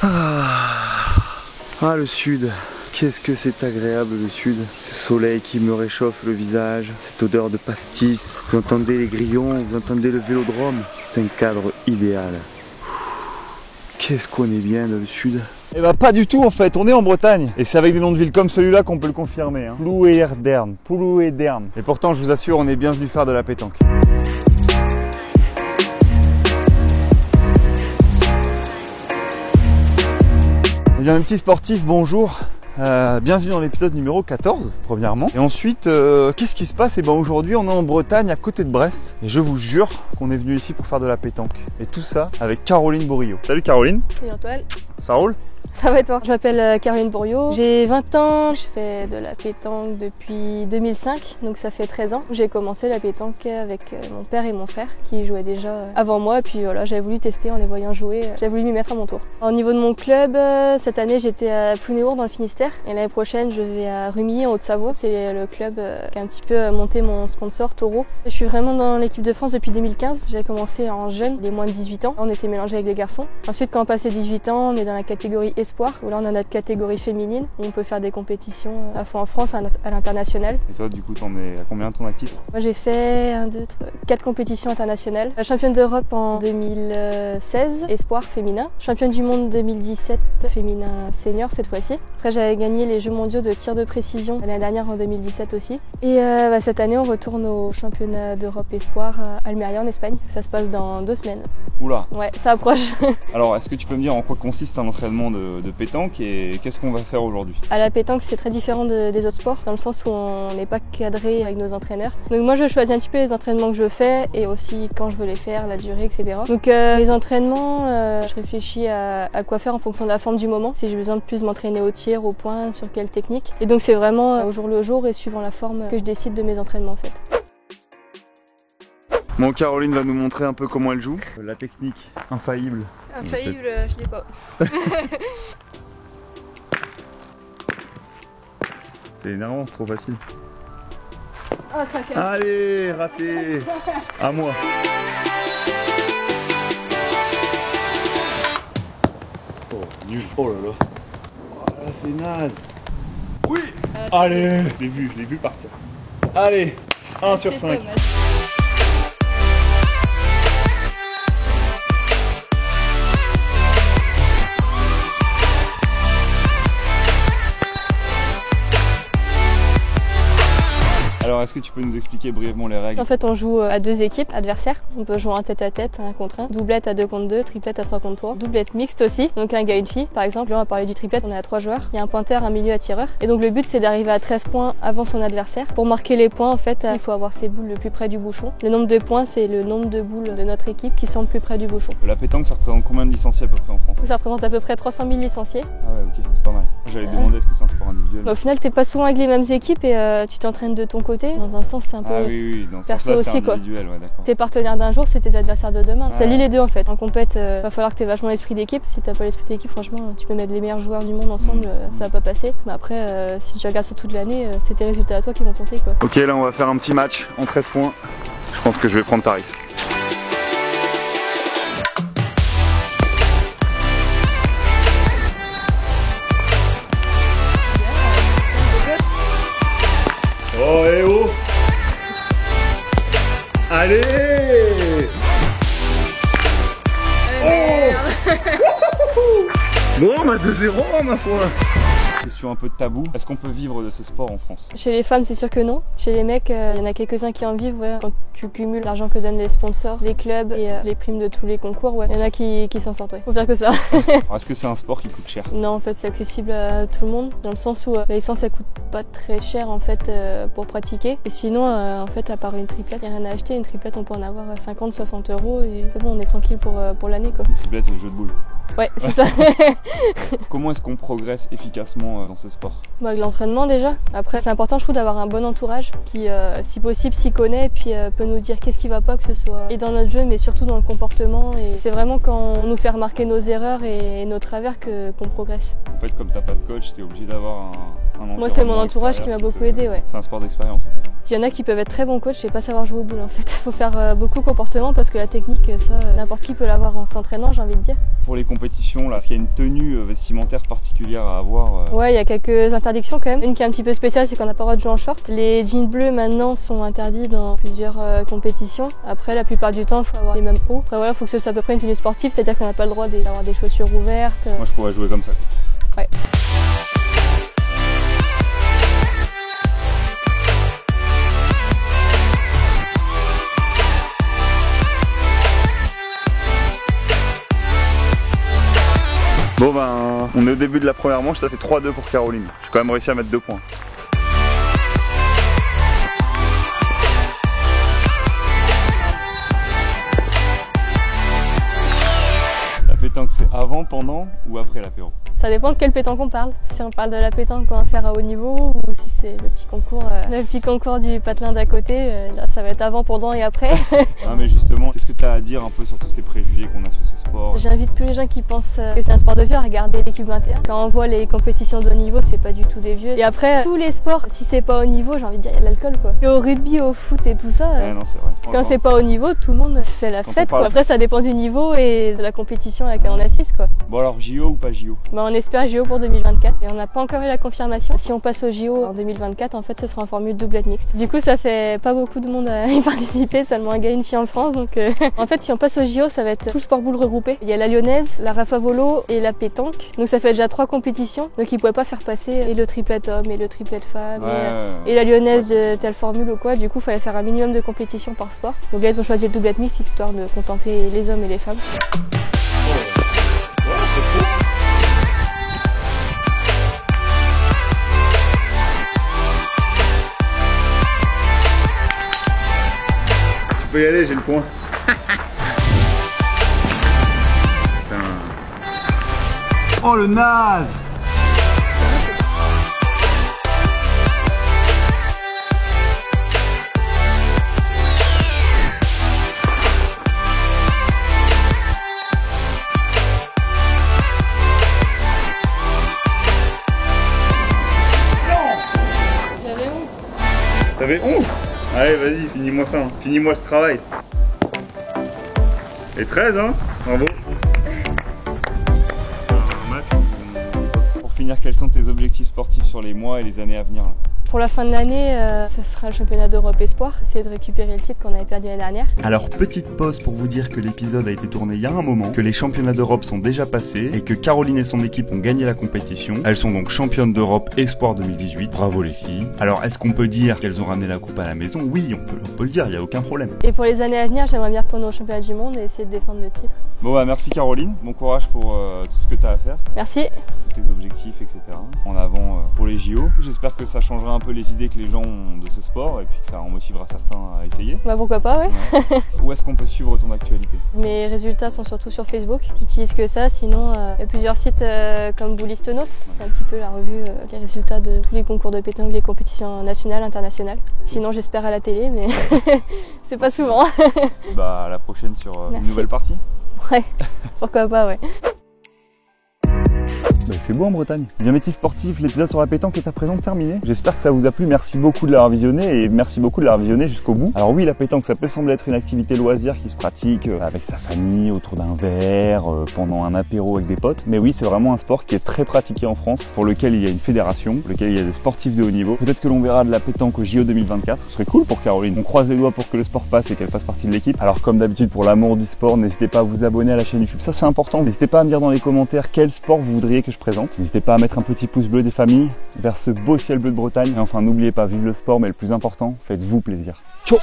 Ah, le sud, qu'est-ce que c'est agréable le sud. Ce soleil qui me réchauffe le visage, cette odeur de pastis, vous entendez les grillons, vous entendez le vélodrome. C'est un cadre idéal. Qu'est-ce qu'on est bien dans le sud. Eh bah pas du tout en fait, on est en Bretagne. Et c'est avec des noms de villes comme celui-là qu'on peut le confirmer. Plouédern, Plouédern. Et pourtant je vous assure, on est bien venu faire de la pétanque. Eh bien mes petits sportifs, bonjour. Bienvenue dans l'épisode numéro 14, premièrement. Et ensuite, qu'est-ce qui se passe? Et ben aujourd'hui, on est en Bretagne, à côté de Brest. Et je vous jure qu'on est venu ici pour faire de la pétanque. Et tout ça avec Caroline Bourriot. Salut Caroline. Salut Antoine. Ça roule? Ça va et toi? Je m'appelle Caroline Bourriot, j'ai 20 ans, je fais de la pétanque depuis 2005, donc ça fait 13 ans. J'ai commencé la pétanque avec mon père et mon frère qui jouaient déjà avant moi, et puis voilà, j'avais voulu tester en les voyant jouer, j'avais voulu m'y mettre à mon tour. Au niveau de mon club, cette année j'étais à Plounéour dans le Finistère, et l'année prochaine je vais à Rumilly en Haute-Savoie. C'est le club qui a un petit peu monté mon sponsor Taureau. Je suis vraiment dans l'équipe de France depuis 2015, j'ai commencé en jeune, les moins de 18 ans, on était mélangés avec des garçons. Ensuite quand on passait 18 ans, on est dans la catégorie espoir, où là on a notre catégorie féminine, où on peut faire des compétitions à fond en France, à l'international. Et toi du coup t'en es à combien ton actif? Moi j'ai fait 4 compétitions internationales. Championne d'Europe en 2016, espoir féminin. Championne du monde 2017, féminin senior cette fois-ci. Après j'avais gagné les Jeux mondiaux de tir de précision l'année dernière en 2017 aussi. Et cette année on retourne au championnat d'Europe espoir à Almeria en Espagne. Ça se passe dans 2 semaines. Oula. Ouais, ça approche. Alors est-ce que tu peux me dire en quoi consiste un entraînement de pétanque et qu'est-ce qu'on va faire aujourd'hui? À la pétanque c'est très différent des autres sports dans le sens où on n'est pas cadré avec nos entraîneurs. Donc moi je choisis un petit peu les entraînements que je fais et aussi quand je veux les faire, la durée, etc. Donc les entraînements, je réfléchis à quoi faire en fonction de la forme du moment. Si j'ai besoin de plus m'entraîner au tir, au point, sur quelle technique. Et donc c'est vraiment au jour le jour et suivant la forme que je décide de mes entraînements en fait. Bon, Caroline va nous montrer un peu comment elle joue. La technique infaillible. Infaillible, je l'ai pas. C'est énervant, c'est trop facile. Oh, craquage. Allez, raté. À moi. Oh, nul. Oh là là. Oh là, c'est naze. Oui. Allez. Je l'ai vu partir. Allez, 1 sur 5. Alors, est-ce que tu peux nous expliquer brièvement les règles? En fait, on joue à 2 équipes adversaires. On peut jouer en tête-à-tête, 1 contre 1, doublette à 2 contre 2, triplette à 3 contre 3, doublette mixte aussi. Donc un gars et une fille. Par exemple, là, on va parler du triplette, on est à 3 joueurs. Il y a un pointeur, un milieu, un tireur. Et donc le but, c'est d'arriver à 13 points avant son adversaire. Pour marquer les points, en fait, il faut avoir ses boules le plus près du bouchon. Le nombre de points, c'est le nombre de boules de notre équipe qui sont le plus près du bouchon. La pétanque, ça représente combien de licenciés à peu près en France? Ça représente à peu près 300 000 licenciés. Ah ouais, ok, c'est pas mal. J'allais demander est-ce que c'est un sport individuel? Au final, t'es pas souvent avec les mêmes équipes et tu t'entraînes de ton côté. Dans un sens, c'est un peu oui, dans ce perso sens-là, aussi, c'est quoi. individuel, ouais, d'accord. Tes partenaires d'un jour, c'est tes adversaires de demain. Ça Ouais. lie les deux en fait. En compète, va falloir que tu aies vachement l'esprit d'équipe. Si t'as pas l'esprit d'équipe, franchement, tu peux mettre les meilleurs joueurs du monde ensemble, ça va pas passer. Mais après, si tu regardes sur toute l'année, c'est tes résultats à toi qui vont compter, quoi. Ok, là on va faire un petit match en 13 points. Je pense que je vais prendre tarif. Oh et oh. Allez. Bon, on a 2-0 ma foi. Question un peu de tabou, est-ce qu'on peut vivre de ce sport en France? Chez les femmes, c'est sûr que non. Chez les mecs, il y en a quelques-uns qui en vivent. Ouais. Quand tu cumules l'argent que donnent les sponsors, les clubs et les primes de tous les concours, ouais. Il y en a qui s'en sortent. Ouais. Faut faire que ça. Est-ce que c'est un sport qui coûte cher? Non, en fait, c'est accessible à tout le monde, dans le sens où la licence, ça coûte pas très cher en fait pour pratiquer. Et sinon, en fait, à part une triplette, il n'y a rien à acheter. Une triplette, on peut en avoir à 50-60 € et c'est bon, on est tranquille pour l'année, quoi. Une triplette, c'est le jeu de boules. Ouais, c'est ça. Comment est-ce qu'on progresse efficacement dans ce sport? Avec l'entraînement déjà. Après, c'est important, je trouve, d'avoir un bon entourage qui, si possible, s'y connaît et puis peut nous dire qu'est-ce qui va pas, que ce soit et dans notre jeu, mais surtout dans le comportement. Et c'est vraiment quand on nous fait remarquer nos erreurs et nos travers qu'on progresse. En fait, comme t'as pas de coach, t'es obligé d'avoir un entourage. Moi, c'est mon entourage qui m'a beaucoup aidé, ouais. C'est un sport d'expérience en fait. Il y en a qui peuvent être très bons coachs et pas savoir jouer aux boules en fait. Il faut faire beaucoup comportement parce que la technique, ça, n'importe qui peut l'avoir en s'entraînant, j'ai envie de dire. Pour les compétitions, là, est-ce qu'il y a une tenue vestimentaire particulière à avoir Ouais, il y a quelques interdictions quand même. Une qui est un petit peu spéciale, c'est qu'on n'a pas le droit de jouer en short. Les jeans bleus maintenant sont interdits dans plusieurs compétitions. Après, la plupart du temps, il faut avoir les mêmes hauts. Après voilà, il faut que ce soit à peu près une tenue sportive, c'est-à-dire qu'on n'a pas le droit d'avoir des chaussures ouvertes. Moi, je pourrais jouer comme ça. Ouais. Bon ben, on est au début de la première manche, ça fait 3-2 pour Caroline. J'ai quand même réussi à mettre 2 points. La pétanque, c'est avant, pendant ou après l'apéro? Ça dépend de quelle pétanque on parle. Si on parle de la pétanque qu'on va faire à haut niveau ou si c'est le petit concours du patelin d'à côté, là ça va être avant, pendant et après. Non mais justement, qu'est-ce que tu as à dire un peu sur tous ces préjugés qu'on a sur ce sport? J'invite tous les gens qui pensent que c'est un sport de vieux à regarder l'équipe 21. Quand on voit les compétitions de haut niveau, c'est pas du tout des vieux. Et après, tous les sports, si c'est pas haut niveau, j'ai envie de dire, il y a de l'alcool quoi. Et au rugby, au foot et tout ça, ouais, non, c'est vrai. Quand c'est pas haut niveau, tout le monde fait la fête quoi. Après ça dépend du niveau et de la compétition à laquelle on assiste quoi. Bon alors JO ou pas JO? On espère JO pour 2024 et on n'a pas encore eu la confirmation. Si on passe au JO en 2024, en fait ce sera en formule doublette mixte. Du coup ça fait pas beaucoup de monde à y participer, seulement un gars et une fille en France. Donc en fait si on passe au JO, ça va être tout le sport boule regroupé. Il y a la lyonnaise, la rafa volo et la pétanque. Donc ça fait déjà 3 compétitions. Donc ils pouvaient pas faire passer et le triplet homme et le triplet femme et la lyonnaise de telle formule ou quoi. Du coup il fallait faire un minimum de compétitions par sport. Donc là ils ont choisi le doublette mixte histoire de contenter les hommes et les femmes. Tu peux y aller, j'ai le point. Oh le naze! J'avais 11. T'avais 11? Allez, vas-y, finis-moi ça. Finis-moi ce travail. Et 13, hein? Bravo. Pour finir, quels sont tes objectifs sportifs sur les mois et les années à venir là? Pour la fin de l'année, ce sera le championnat d'Europe Espoir. Essayer de récupérer le titre qu'on avait perdu l'année dernière. Alors petite pause pour vous dire que l'épisode a été tourné il y a un moment, que les championnats d'Europe sont déjà passés et que Caroline et son équipe ont gagné la compétition. Elles sont donc championnes d'Europe Espoir 2018. Bravo les filles. Alors est-ce qu'on peut dire qu'elles ont ramené la coupe à la maison? Oui, on peut le dire, il n'y a aucun problème. Et pour les années à venir, j'aimerais bien retourner au championnat du monde et essayer de défendre le titre. Bon bah merci Caroline, bon courage pour tout ce que tu as à faire. Merci. Tous tes objectifs, etc. En avant pour les JO. J'espère que ça changera un peu les idées que les gens ont de ce sport et puis que ça en motivera certains à essayer. Bah pourquoi pas, ouais. Où est-ce qu'on peut suivre ton actualité? Mes résultats sont surtout sur Facebook. J'utilise que ça, sinon il y a plusieurs sites comme Boulistonautes. C'est un petit peu la revue des résultats de tous les concours de pétanque, les compétitions nationales, internationales. Sinon j'espère à la télé, mais c'est pas souvent. Bah à la prochaine sur une nouvelle partie. Ouais, pourquoi pas, ouais. Bah, il fait beau en Bretagne. Bien métier sportif, l'épisode sur la pétanque est à présent terminé. J'espère que ça vous a plu, merci beaucoup de l'avoir visionné et merci beaucoup de l'avoir visionné jusqu'au bout. Alors oui, la pétanque, ça peut sembler être une activité loisir qui se pratique avec sa famille, autour d'un verre, pendant un apéro avec des potes. Mais oui, c'est vraiment un sport qui est très pratiqué en France, pour lequel il y a une fédération, pour lequel il y a des sportifs de haut niveau. Peut-être que l'on verra de la pétanque au JO 2024. Ce serait cool pour Caroline. On croise les doigts pour que le sport passe et qu'elle fasse partie de l'équipe. Alors comme d'habitude, pour l'amour du sport, n'hésitez pas à vous abonner à la chaîne YouTube. Ça, c'est important. N'hésitez pas à me dire dans les commentaires quel sport vous voudriez que je présente. N'hésitez pas à mettre un petit pouce bleu des familles vers ce beau ciel bleu de Bretagne. Et enfin, n'oubliez pas, vive le sport, mais le plus important, faites-vous plaisir. Ciao!